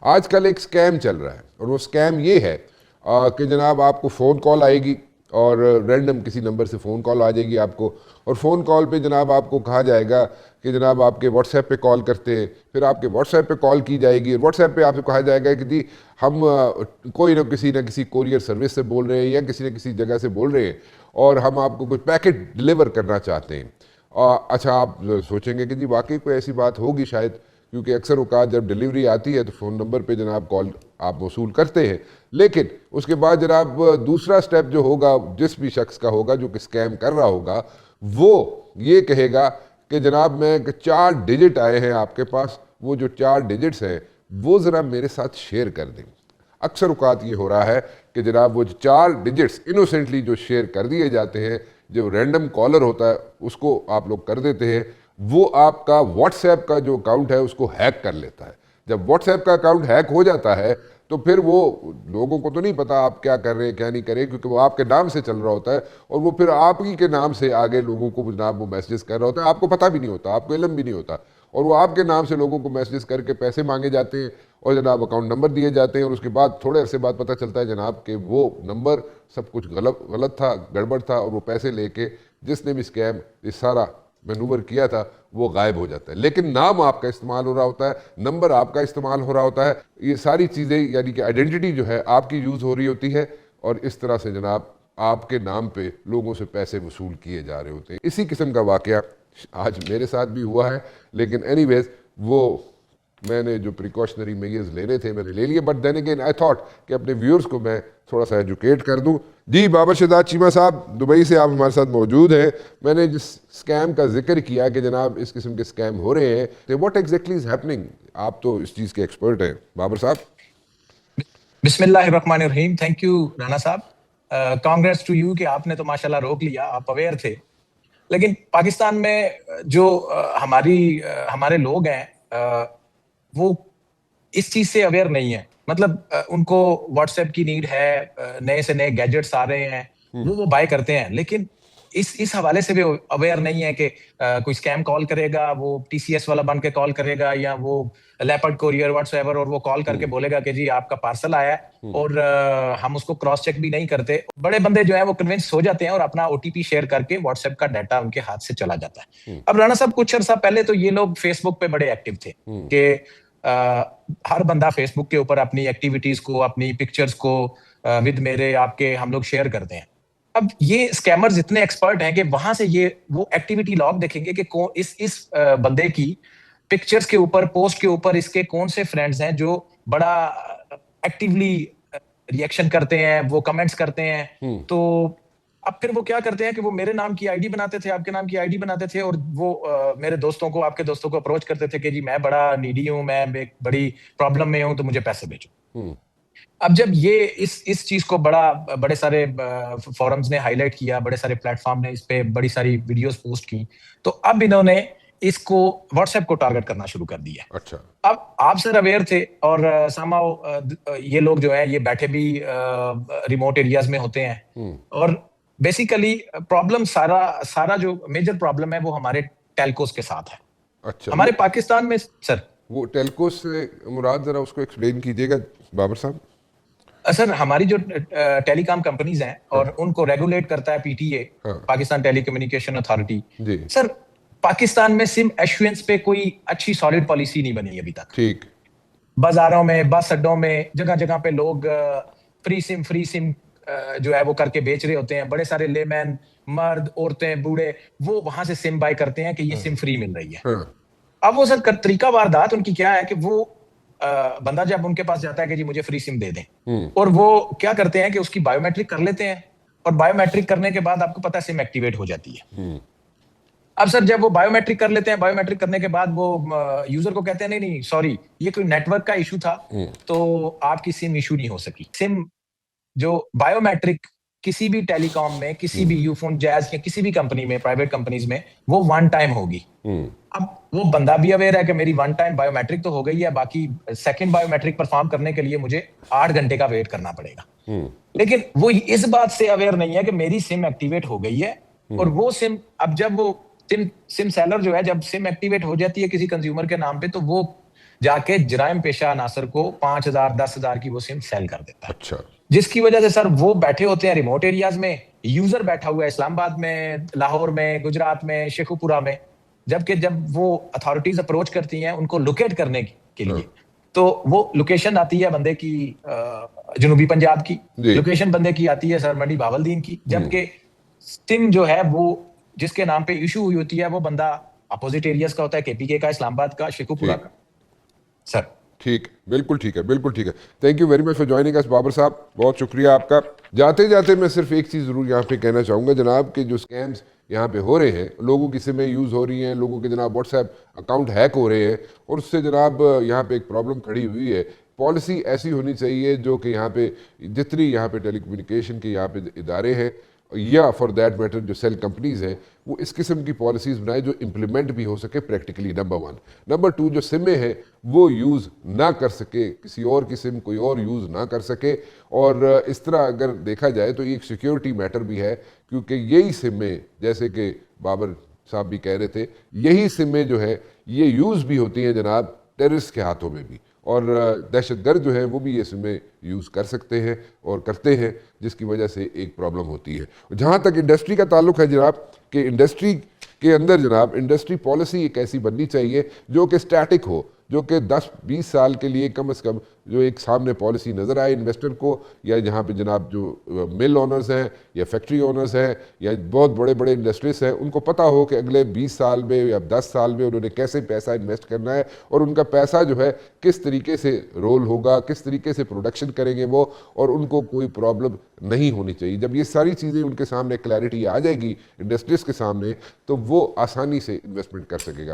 آج کل ایک اسکیم چل رہا ہے اور وہ اسکیم یہ ہے کہ جناب آپ کو فون کال آئے گی اور رینڈم کسی نمبر سے فون کال آ جائے گی آپ کو, اور فون کال پہ جناب آپ کو کہا جائے گا کہ جناب آپ کے واٹس ایپ پہ کال کرتے ہیں, پھر آپ کے واٹس ایپ پہ کال کی جائے گی, واٹس ایپ پہ آپ سے کہا جائے گا کہ جی ہم کوئی نہ کسی کوریئر سروس سے بول رہے ہیں یا کسی نہ کسی جگہ سے بول رہے ہیں اور ہم آپ کو کوئی پیکٹ ڈلیور کرنا چاہتے ہیں. اچھا, آپ سوچیں گے کہ جی واقعی کوئی ایسی بات ہوگی شاید, کیونکہ اکثر اوقات جب ڈلیوری آتی ہے تو فون نمبر پہ جناب کال آپ وصول کرتے ہیں, لیکن اس کے بعد جناب دوسرا سٹیپ جو ہوگا جس بھی شخص کا ہوگا جو کہ اسکیم کر رہا ہوگا, وہ یہ کہے گا کہ جناب میں 4 ڈیجٹ آئے ہیں آپ کے پاس, وہ جو 4 ڈیجٹس ہیں وہ ذرا میرے ساتھ شیئر کر دیں. اکثر اوقات یہ ہو رہا ہے کہ جناب وہ 4 ڈیجٹس انوسنٹلی جو شیئر کر دیے جاتے ہیں, جو رینڈم کالر ہوتا ہے اس کو آپ لوگ کر دیتے ہیں, وہ آپ کا واٹس ایپ کا جو اکاؤنٹ ہے اس کو ہیک کر لیتا ہے. جب واٹس ایپ کا اکاؤنٹ ہیک ہو جاتا ہے تو پھر وہ لوگوں کو تو نہیں پتا آپ کیا کر رہے ہیں کیا نہیں کر رہے, کیونکہ وہ آپ کے نام سے چل رہا ہوتا ہے اور وہ پھر آپ ہی کے نام سے آگے لوگوں کو جناب وہ میسیجز کر رہا ہوتا ہے, آپ کو پتہ بھی نہیں ہوتا, آپ کو علم بھی نہیں ہوتا, اور وہ آپ کے نام سے لوگوں کو میسیجز کر کے پیسے مانگے جاتے ہیں اور جناب اکاؤنٹ نمبر دیے جاتے ہیں, اور اس کے بعد تھوڑے عرصے بعد پتہ چلتا ہے جناب کہ وہ نمبر سب کچھ غلط تھا, گڑبڑ تھا, اور وہ پیسے لے کے جس نے بھی اسکیم یہ سارا مینوور کیا تھا وہ غائب ہو جاتا ہے. لیکن نام آپ کا استعمال ہو رہا ہوتا ہے, نمبر آپ کا استعمال ہو رہا ہوتا ہے, یہ ساری چیزیں یعنی کہ آئیڈینٹی جو ہے آپ کی یوز ہو رہی ہوتی ہے, اور اس طرح سے جناب آپ کے نام پہ لوگوں سے پیسے وصول کیے جا رہے ہوتے ہیں. اسی قسم کا واقعہ آج میرے ساتھ بھی ہوا ہے, لیکن اینی ویز وہ میں نے جو پریکاشنری میجرز لینے تھے میں نے لے لیے, but then again I thought کہ اپنے ویورز کو میں تھوڑا سا ایجوکیٹ کر دوں. جی بابر شہزاد چیمہ صاحب دبئی سے آپ ہمارے ساتھ موجود ہیں. میں نے جس اسکیم کا ذکر کیا کہ جناب اس قسم کے اسکیم ہو رہے ہیں, واٹ ایگزیکٹلی از ہیپننگ, آپ تو اس چیز کے ایکسپرٹ ہیں بابر صاحب. بسم اللہ الرحمن الرحیم. تھینک یو رانا صاحب, کانگریس ٹو یو کہ آپ نے تو ماشاءاللہ روک لیا, آپ اویئر تھے. لیکن پاکستان میں جو ہمارے لوگ ہیں وہ اس چیز سے اویئر نہیں ہے. مطلب ان کو واٹس ایپ کی نیڈ ہے, نئے سے نئے گیجٹس آ رہے ہیں, وہ بائی کرتے ہیں, لیکن اس حوالے سے بھی اویئر نہیں ہے کہ کوئی اسکیم کال کرے گا, وہ ٹی سی ایس والا بن کے کال کرے گا, یا وہ لیپرڈ کوریئر واٹس ایور, اور وہ کال کر کے بولے گا کہ جی آپ کا پارسل آیا ہے, اور ہم اس کو کراس چیک بھی نہیں کرتے. بڑے بندے جو ہیں وہ کنونس ہو جاتے ہیں اور اپنا او ٹی پی شیئر کر کے واٹس ایپ کا ڈیٹا ان کے ہاتھ سے چلا جاتا ہے. اب رانا صاحب کچھ عرصہ پہلے تو یہ لوگ فیس بک پہ بڑے ایکٹیو تھے کہ ہر بندہ فیس بک کے اوپر اپنی ایکٹیویٹیز کو, اپنی پکچرز کو ود میرے آپ کے ہم لوگ شیئر کرتے ہیں. اب یہ اسکیمرز اتنے ایکسپرٹ ہیں کہ وہاں سے یہ وہ ایکٹیویٹی لاگ دیکھیں گے کہ اس بندے کی پکچرز کے اوپر, پوسٹ کے اوپر اس کے کون سے فرینڈز ہیں جو بڑا ایکٹیولی ریئیکشن کرتے ہیں, وہ کمنٹس کرتے ہیں. تو اب پھر وہ کیا کرتے ہیں کہ وہ میرے نام کی آئی ڈی بناتے تھے, آپ کے نام کی آئی ڈی بناتے تھے, اور وہ میرے دوستوں کو, آپ کے دوستوں کو اپروچ کرتے تھے کہ جی میں بڑا نیڈی ہوں, میں بڑی پرابلم میں ہوں, تو مجھے پیسے بھیجو. اب جب یہ اس چیز کو بڑے سارے فورمز نے ہائی لائٹ کیا, بڑے سارے پلیٹ فارم نے اس پہ بڑی ساری ویڈیوز پوسٹ کی, تو اب انہوں نے اس کو واٹس ایپ کو ٹارگٹ کرنا شروع کر دیا. اچھا, اب آپ سر اویئر تھے, اور ساماؤ یہ لوگ جو ہیں یہ بیٹھے بھی ریموٹ ایریاز میں ہوتے ہیں, اور بیسیکلی پرابلم سارا جو میجر پرابلم ہے وہ ہمارے ٹیلکوز کے ساتھ ہے. اچھا, ہمارے پاکستان میں سر وہ ٹیلکو سے مراد ذرا اس کو ایکسپلین کیجیے گا بابر صاحب. سر ہماری جو ٹیلی کام کمپنیز ہیں اور ان کو ریگولیٹ کرتا ہے P T A, Pakistan telecommunication authority. Sir Pakistan میں سم ایشوئنس پہ کوئی اچھی سالڈ پالیسی نہیں بنی ابھی تک. ٹھیک, بازاروں میں, بس اڈوں میں, جگہ جگہ پہ لوگ فری سم جو ہے وہ کر کے بیچ رہے ہوتے ہیں. بڑے سارے لے مین, مرد, عورتیں, بوڑھے, وہ وہاں سے سم بائی کرتے ہیں کہ یہ سم فری مل رہی ہے. اب وہ سر طریقہ واردات ان کی کیا ہے کہ وہ بندہ جب ان کے پاس جاتا ہے کہ جی مجھے فری سم دے دیں, اور وہ کیا کرتے ہیں کہ اس کی بایو میٹرک کر لیتے ہیں, اور بایو میٹرک کرنے کے بعد آپ کو پتا ہے سم ایکٹیویٹ ہو جاتی ہے. اب سر جب وہ بایو میٹرک کر لیتے ہیں, بایو میٹرک کرنے کے بعد وہ یوزر کو کہتے ہیں نہیں سوری, یہ کوئی نیٹ ورک کا ایشو تھا, تو آپ کی سم ایشو نہیں ہو سکی. سم جو بایو میٹرک کسی بھی ٹیلی کام میں, کسی بھی یو فون, جیز یا کسی بھی کمپنی میں, پرائیویٹ کمپنیز میں, وہ ون ٹائم ہوگی. اب وہ بندہ بھی اویئر ہے کہ میری ون ٹائم بایو میٹرک تو ہو گئی ہے, باقی سیکنڈ بایو میٹرک پرفارم کرنے کے لیے مجھے 8 گھنٹے کا ویٹ کرنا پڑے گا. لیکن وہ اس بات سے اویئر نہیں ہے کہ میری سم ایکٹیویٹ ہو گئی ہے, اور وہ سم اب جب وہ سم سیلر جو ہے جب سم ایکٹیویٹ ہو جاتی ہے کسی کنزیومر کے نام پہ, تو وہ جا کے جرائم پیشہ عناصر کو 5,000 10,000 کی وہ سم سیل کر دیتا ہے, اچھا جس کی وجہ سے سر وہ بیٹھے ہوتے ہیں ریموٹ ایریاز میں, یوزر بیٹھا ہوا ہے اسلام آباد میں, لاہور میں, گجرات میں, شیخوپورہ میں, جبکہ جب وہ اتھارٹیز اپروچ کرتی ہیں ان کو لوکیٹ کرنے کے لیے تو وہ لوکیشن آتی ہے بندے کی جنوبی پنجاب کی, لوکیشن بندے کی آتی ہے سر منڈی باولدین کی, جبکہ سم جو ہے وہ جس کے نام پہ ایشو ہوئی ہوتی ہے وہ بندہ اپوزٹ ایریاز کا ہوتا ہے, کے پی کے کا, اسلام آباد کا, شیخوپورہ کا. سر ٹھیک, بالکل ٹھیک ہے, بالکل ٹھیک ہے. Thank you very much for joining اس بابر صاحب, بہت شکریہ آپ کا. جاتے جاتے میں صرف ایک چیز ضرور یہاں پہ کہنا چاہوں گا جناب کہ جو سکیمز یہاں پہ ہو رہے ہیں, لوگوں کی سمیں یوز ہو رہی ہیں, لوگوں کے جناب واٹس ایپ اکاؤنٹ ہیک ہو رہے ہیں, اور اس سے جناب یہاں پہ ایک پرابلم کھڑی ہوئی ہے. پالیسی ایسی ہونی چاہیے جو کہ یہاں پہ جتنی یہاں پہ ٹیلی کمیونیکیشن کے یہاں پہ ادارے ہیں یا فار دیٹ میٹر جو سیل کمپنیز ہیں وہ اس قسم کی پالیسیز بنائے جو امپلیمنٹ بھی ہو سکے پریکٹیکلی, نمبر 1. نمبر 2, جو سمیں ہیں وہ یوز نہ کر سکے, کسی اور کی سم کوئی اور یوز نہ کر سکے. اور اس طرح اگر دیکھا جائے تو یہ ایک سیکیورٹی میٹر بھی ہے, کیونکہ یہی سمیں جیسے کہ بابر صاحب بھی کہہ رہے تھے, یہی سمیں جو ہے یہ یوز بھی ہوتی ہیں جناب ٹیررسٹ کے ہاتھوں میں بھی, اور دہشت گرد جو ہے وہ بھی یہ سمیں یوز کر سکتے ہیں اور کرتے ہیں, جس کی وجہ سے ایک پرابلم ہوتی ہے. جہاں تک انڈسٹری کا تعلق ہے جناب, کہ انڈسٹری کے اندر جناب انڈسٹری پالیسی ایک ایسی بننی چاہیے جو کہ سٹیٹک ہو, جو کہ 10-20 سال کے لیے کم از کم جو ایک سامنے پالیسی نظر آئے انویسٹر کو, یا جہاں پہ جناب جو مل اونرز ہیں یا فیکٹری اونرز ہیں یا بہت بڑے بڑے انڈسٹریز ہیں, ان کو پتہ ہو کہ اگلے 20 سال میں یا 10 سال میں انہوں نے کیسے پیسہ انویسٹ کرنا ہے, اور ان کا پیسہ جو ہے کس طریقے سے رول ہوگا, کس طریقے سے پروڈکشن کریں گے وہ, اور ان کو کوئی پرابلم نہیں ہونی چاہیے. جب یہ ساری چیزیں ان کے سامنے کلیئرٹی آ جائے گی انڈسٹریز کے سامنے, تو وہ آسانی سے انویسٹمنٹ کر سکے گا.